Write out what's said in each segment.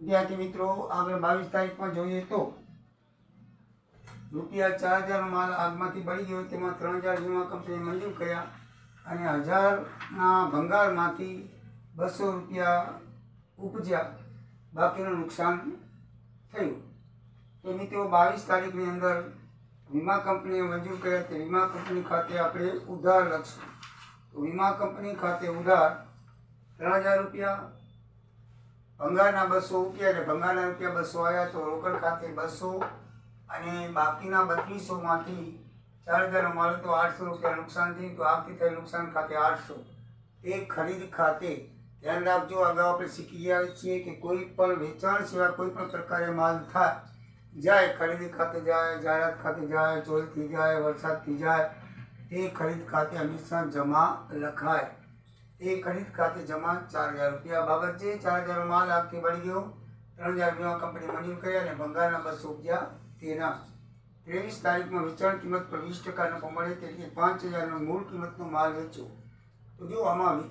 વિદ્યાર્થી મિત્રો, આગળ 22 તારીખમાં જોઈએ તો ₹4,000નો માલ આગમાંથી બળી ગયો, તેમાં 3,000 વીમા કંપનીએ મંજૂર કર્યા અને 1,000ના ભંગારમાંથી ₹200 ઉપજ્યા, બાકીનું નુકસાન થયું. તો મિત્રો 22 તારીખની અંદર વીમા કંપનીએ મંજૂર કર્યા તે વીમા કંપની ખાતે આપણે ઉધાર લખશું. તો વીમા કંપની ખાતે ઉધાર ₹3,000, ભંગારના 200 ઉપજ્યા એટલે ભંગારના રૂપિયા 200 આવ્યા, તો રોકડ ખાતે 200 અને બાકીના 3200માંથી 4,000નો માલ હતો, ₹800 નુકસાન થયું. તો આવતી થયેલ નુકસાન ખાતે 800. તે ખરીદ ખાતે ધ્યાન રાખજો, અગાઉ આપણે શીખી ગયા છીએ કે કોઈ પણ વેચાણ સિવાય કોઈ પણ પ્રકારે માલ થાય જાય, ખરીદી ખાતે જાય, જાહેરાત ખાતે જાય, ચોરીથી જાય, વરસાદથી જાય, તે ખરીદ ખાતે હંમેશા જમા લખાય. એ ખરીદ ખાતે જમા ₹4,000 બાબત છે. 4,000નો માલ આગથી બળી ગયો, 3,000 વીમા કંપની મંજૂર કર્યા અને ભંગારના 200 ઉપજ્યા. તેના 23 તારીખમાં વેચાણ કિંમત પર 20% નફો મળે, તેથી 5,000નો મૂળ કિંમતનો માલ વેચો. તો જો આમાં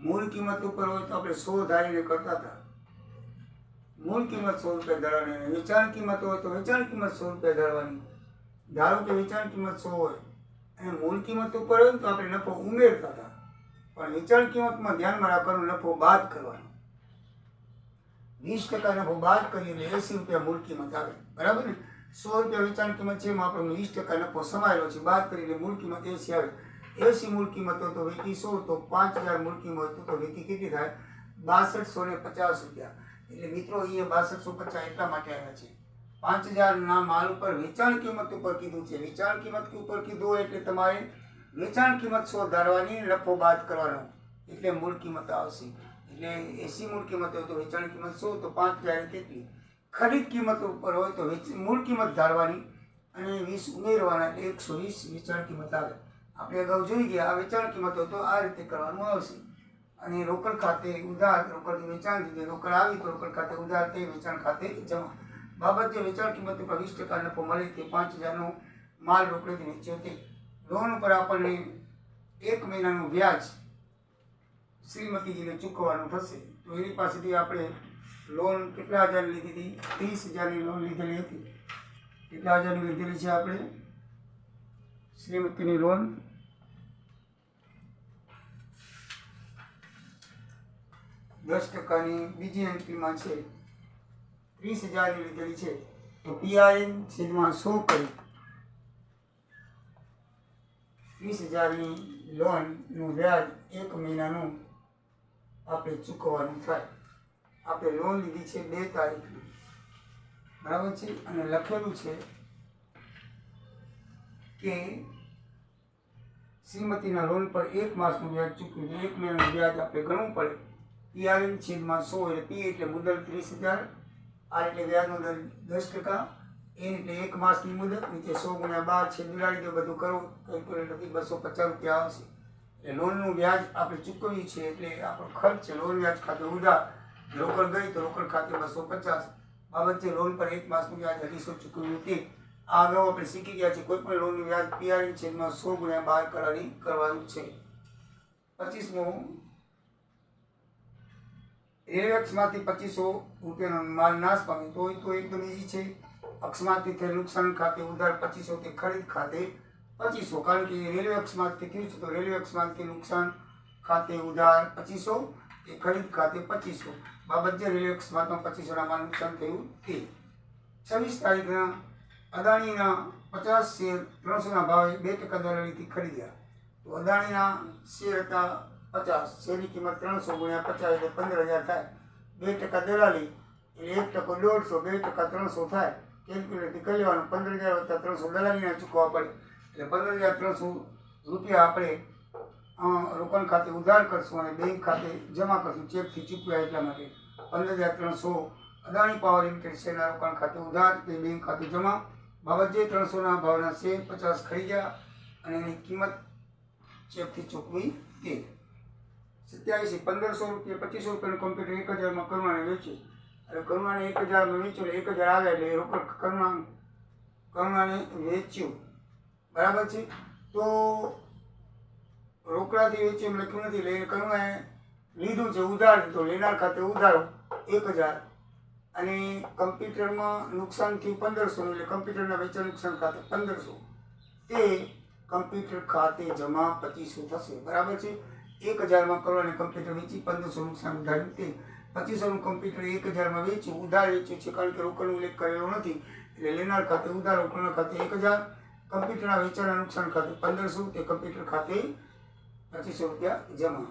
મૂળ કિંમત ઉપર હોય તો આપણે 100 ધારીને કરતા હતા. મૂળ કિંમત ₹100 ધરવાની, વેચાણ કિંમત હોય તો વેચાણ કિંમત ₹100 ધરવાની. ધારો કે વેચાણ કિંમત 100 હોય અને મૂળ કિંમત ઉપર હોય તો આપણે નફો ઉમેરતા હતા, પણ વેચાણ કિંમતમાં ધ્યાનમાં રાખવાનું, નફો બાદ કરવાનો. 20% નફો બાદ કરીએ એટલે ₹80 મૂળ કિંમત આવે, બરાબર ને? ₹100 વેચાણ કિંમત છે, એમાં આપણો 20% નફો સમાયેલો છે, બાદ કરી એટલે મૂળ કિંમત 80 આવે. 80 મૂળ કિંમત હોય તો વેચી 100, તો 5,000 મૂળ કિંમત હોય તો વેચી કેટલી થાય? ₹6250. એટલે મિત્રો અહીંયા 6250 એટલા માટે આવ્યા છે. 5,000ના માલ ઉપર વેચાણ કિંમત ઉપર કીધું છે. વેચાણ કિંમત ઉપર કીધું હોય એટલે તમારે વેચાણ કિંમત 100 ધારવાની, નફો બાદ કરવાનો, એટલે મૂળ કિંમત આવશે. એટલે 80 મૂળ કિંમત હોય તો વેચાણ કિંમત 100, તો 5,000 કેટલી? ખરીદ કિંમત ઉપર હોય તો મૂળ કિંમત ધારવાની અને 20 ઉમેરવાના, એટલે 120 વેચાણ કિંમત આવે. આપણે અગાઉ જોઈ ગયા, આ વેચાણ કિંમત હોય તો આ રીતે કરવાનું આવશે. અને રોકડ ખાતે ઉધાર, રોકડથી વેચાણ લીધે રોકડ આવી તો રોકડ ખાતે ઉધાર, તે વેચાણ ખાતે જમા. બાબત જે વેચાણ કિંમત ઉપર 20% નફો મળે, તે 5,000નો માલ રોકડેથી વેચ્યો તે. લોન ઉપર આપણને 1 મહિનાનું વ્યાજ શ્રીમતીજીને ચૂકવવાનું થશે. તો એની પાસેથી આપણે લોન કેટલા હજારની લીધી હતી? 30,000ની લોન લીધેલી હતી. કેટલા હજારની લીધેલી છે આપણે શ્રીમતીની લોન? 10%ની બીજી એન્ટ્રીમાં છે 30,000ની લીધેલી છે. તો PRN/100 કરી 30,000ની લોનનું વ્યાજ 1 મહિનાનું આપણે ચૂકવવાનું થાય. આપણે લોન લીધી છે 2 તારીખની, બરાબર છે? અને લખેલું છે કે શ્રીમતીના લોન પર 1 માસનું વ્યાજ ચૂકવ્યું, 1 મહિનાનું વ્યાજ આપણે ગણવું પડે. PRN/100 એટલે P એટલે મુદલ 30,000, R એટલે વ્યાજનો દર 10%, N એટલે 1 માસની મુદત, નીચે 100 × 12 છે, દિવાળી દો, બધું કરો કેલ્ક્યુલેટરથી ₹250 આવશે. એટલે લોનનું વ્યાજ આપણે ચૂકવ્યું છે, એટલે આપણો ખર્ચ છે. લોન વ્યાજ ખાતે ઉધાર, રોકડ ગઈ તો રોકડ ખાતે 250. બાબત છે લોન પર 1 માસનું વ્યાજ 250 ચૂકવ્યું તે. આ અગાઉ આપણે શીખી ગયા છે, કોઈ પણ લોનનું વ્યાજ PRN/100 × 12 કરવાનું છે. 25મો, રેલવે અક્ષમાંથી ₹2,500નો માલ નાશ પામે તો એકદમ ઈઝી છે. અકસ્માતથી થયેલ નુકસાન ખાતે ઉધાર 2500, તે ખરીદ ખાતે 2500, કારણ કે રેલવે અકસ્માતથી થયું છે તો રેલવે અકસ્માતથી નુકસાન ખાતે ઉધાર 2500, તે ખરીદ ખાતે 2500. બાબત છે રેલવે અકસ્માતમાં 2500ના માલ નુકસાન થયું તે. 26 તારીખના અદાણીના 50 શેર 300ના ભાવે 2% દલાલીથી ખરીદ્યા. તો અદાણીના શેર હતા 50, શેરની કિંમત 300 × 50 એટલે 15,000 થાય. 2% દલાલી એટલે 1% 150, 2% 300 થાય. કેલ્ક્યુલેટરથી કરી લેવાનું. 15,000 + 300 દલાલીને ચૂકવવા પડે, એટલે ₹15,300 આપણે રોકાણ ખાતે ઉધાર કરશું અને બેંક ખાતે જમા કરશું. ચેકથી ચૂકવ્યા એટલા માટે 15,300 અદાણી પાવર લિમિટેડ શેરના રોકાણ ખાતે ઉધાર, તે બેંક ખાતે જમા. બાબત જે 300ના ભાવના શેર 50 ખરીદ્યા અને એની કિંમત ચેકથી ચૂકવી તે. 27 ₹1,500 ₹2,500નું કોમ્પ્યુટર 1,000માં કરુણાને વેચ્યું. હવે કરુણાને 1,000માં વેચ્યું એટલે 1,000 આવે એટલે રોકડ કરુણાને વેચ્યું, બરાબર છે? તો રોકડાથી વેચ્યું એમ લખ્યું નથી, એટલે કરુણાએ લીધું છે ઉધાર, તો લેનાર ખાતે ઉધારો 1000 અને કમ્પ્યુટરમાં નુકસાન થયું 1500 એટલે કમ્પ્યુટરના વેચાણ નુકસાન ખાતે 1500 તે કમ્પ્યુટર ખાતે જમા 2500 થશે. બરાબર છે. 1000માં કરો અને કમ્પ્યુટર વેચી 1500 નુકસાન ઉધાર્યું તે 2500નું કમ્પ્યુટર 1000માં વેચ્યું, ઉધાર વેચ્યું છે કારણ કે રોકડનો ઉલ્લેખ કરેલો નથી એટલે લેનાર ખાતે ઉધાર, રોકડના ખાતે 1000, કમ્પ્યુટરના વેચાણના નુકસાન ખાતે 1500, તે કમ્પ્યુટર ખાતે 2500 રૂપિયા જમા.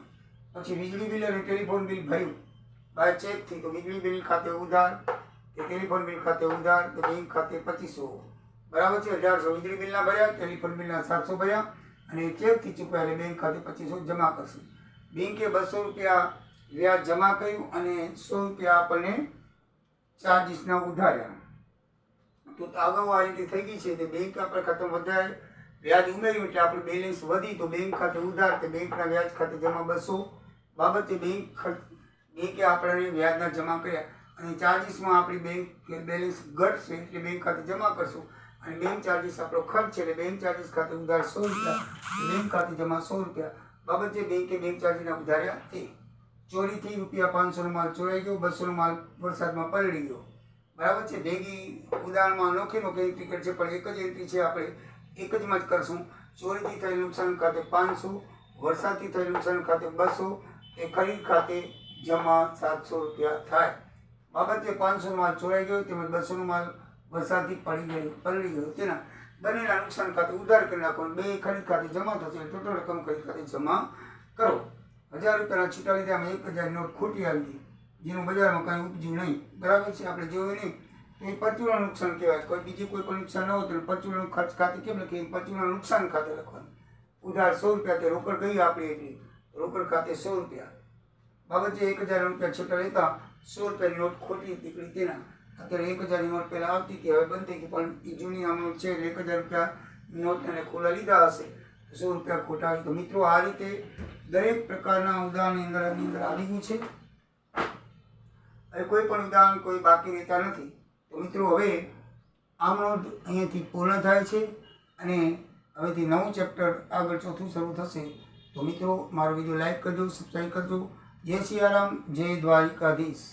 પછી વીજળી બિલ અને ટેલિફોન બિલ ભર્યું બાય ચેકથી તો વીજળી બિલ ખાતે ઉધાર, તે ટેલિફોન બિલ ખાતે ઉધાર, તો બેંક ખાતે 2500. બરાબર છે. 1800 વીજળી બિલના ભર્યા, ટેલિફોન બિલના 700 ભર્યા અને ચેકથી ચૂકવ્યા એટલે બેંક ખાતે 2500 જમા કરશે. બેંકે 200 રૂપિયા વ્યાજ જમા કર્યું અને 100 રૂપિયા આપણને ચાર્જીસના ઉધાર્યા. તો અગાઉ આ રીતે થઈ ગઈ છે. તે બેંક આપણે ખાતામાં વધારે વ્યાજ ઉમેર્યું એટલે આપણું બેલેન્સ વધી તો બેંક ખાતે ઉધાર, તે બેંકના વ્યાજ ખાતે જમા 200 બાબતે બેંકે આપણને વ્યાજના જમા કર્યા અને ચાર્જીસમાં આપણી બેંક બેલેન્સ ઘટશે એટલે બેંક ખાતે જમા કરશું અને બેંક ચાર્જીસ આપણો ખર્ચ છે એટલે બેંક ચાર્જીસ ખાતે ઉધાર 100 રૂપિયા, બેંક ખાતે જમા 100 રૂપિયા બાબતે બેંકે બેંક ચાર્જીના ઉધાર્યા તે. ચોરીથી રૂપિયા 500નો માલ ચોરાઈ ગયો, 200નો માલ વરસાદમાં પલળી ગયો. બરાબર છે. ભેગી ઉદાહરણમાં અનોખી એન્ટ્રી કરી છે પણ એક જ એન્ટ્રી છે, આપણે એક જમાં જ કરશું. ચોરીથી થયેલ નુકસાન ખાતે 500, વરસાદથી થયેલ નુકસાન ખાતે 200, એ ખરીદ ખાતે જમા 700 રૂપિયા થાય. બાબતે 500નો માલ ચોરાઈ ગયો તેમજ 200નો માલ વરસાદથી પલળી ગયો તેના બંનેના નુકસાન ખાતે ઉધાર કરી નાખો. 2 ખરીદ ખાતે જમા થશે ટોટલ રકમ ખરીદ ખાતે જમા કરો. 1000 રૂપિયાના છૂટા લીધા 1000 નોટ ખોટી આવી ગઈ જેનું બજારમાં કાંઈ ઉપજ્યું નહીં. બરાબર છે. આપણે જોયું નહીં તો એ પરચુરણ નુકસાન કહેવાય. કોઈ બીજું કોઈ પણ નુકસાન ન હોય તો પરચુરણ ખર્ચ ખાતે કેમ લખીએ? પરચુરણ નુકસાન ખાતે લખવાનું. ઉધાર 100 રૂપિયા તે રોકડ ગઈ આપણી એટલી, રોકડ ખાતે 100 રૂપિયા બાબતે 1000 રૂપિયા છૂટા લેતા 100 રૂપિયાની નોટ ખોટી નીકળી તેના. અત્યારે 1000ની નોટ પહેલાં આવતી હતી, હવે બંધ થઈ ગઈ પણ એ જૂની આ નોટ છે એટલે 1000 રૂપિયા નોટને ખોલા લીધા હશે 100 રૂપિયા ખોટા આવી. તો મિત્રો આ રીતે દરેક પ્રકારના ઉદાહરણની અંદર આવી ગયું છે. હવે કોઈ પણ ઉદાહરણ કોઈ બાકી રહેતા નથી. તો મિત્રો હવે આ નોંધ અહીંયાથી પૂર્ણ થાય છે અને હવેથી નવું ચેપ્ટર આગળ ચોથું શરૂ થશે. તો મિત્રો મારો વિડીયો લાઈક કરજો, સબસ્ક્રાઈબ કરજો. જય સિયારામ, જય દ્વારિકાધીશ.